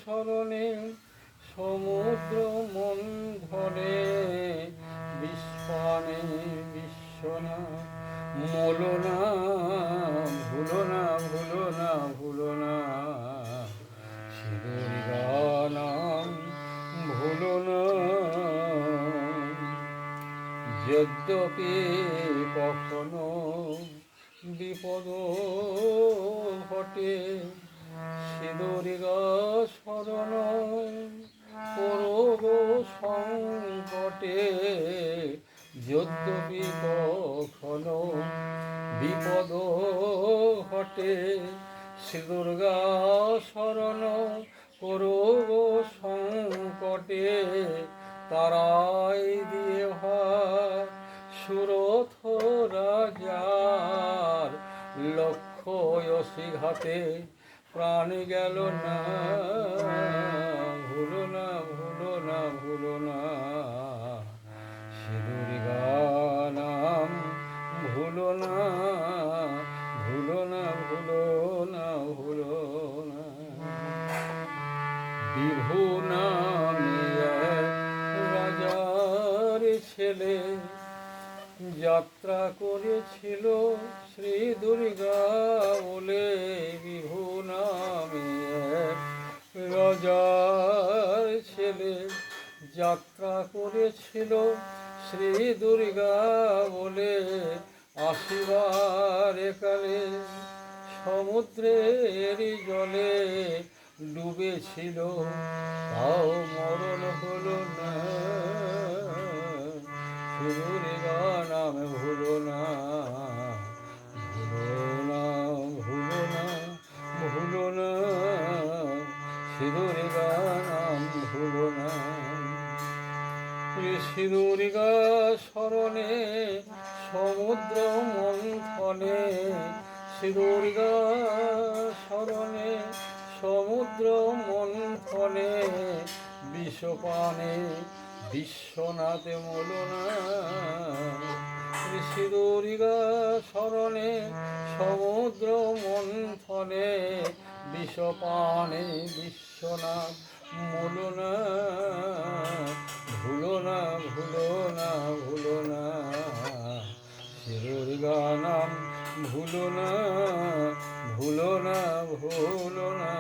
স্মরণে সমুদ্র মন্থনে বিস্ফানে বিশ্বনা মোলো না ভুলো না ভুলো না ভুলো না সিঁদুর গানাম ভুলো না। যদ্যপি কখনো বিপদ ঘটে সিঁদুর স্মরণ করব সংকটে। যদ্যপি কখনো বিপদ ঘটে সিঁদুর স্মরণ করব সংকটে। তারাই দিয়ে ভার সুরথ রাজার লক্ষ অসিঘাতে প্রাণ গেল না। ভুলো না ভুলো না ভুলো না সিঁদুর গানাম ভুলো না ভুলো না ভুলো না ভুলো না। বিভু নামে রাজার ছেলে যাত্রা করেছিল শ্রী দুর্গা বলে। বিভু নামে রাজার ছেলে যাত্রা করেছিল শ্রী দুর্গা বলে। আসিবার কালে সমুদ্রের জলে ডুবেছিল তাও মরণ হলো না। সিঁদুর গানাম ভুলো না ভুলো না ভুলো না ভুলো না সিঁদুর গানাম ভুলো না। সিঁদুর স্মরণে সমুদ্র মন্থনে সিঁদুর স্মরণে সমুদ্র মন্থনে বিষপানে বিশ্বনাথ মোলো না। সিঁদুর স্মরণে সমুদ্র মন্থনে বিষপানে বিশ্বনাথ মোলো না। ভুলো না ভুলো না ভুলো না সিঁদুর গানাম ভুলো না ভুলো না ভুলো না।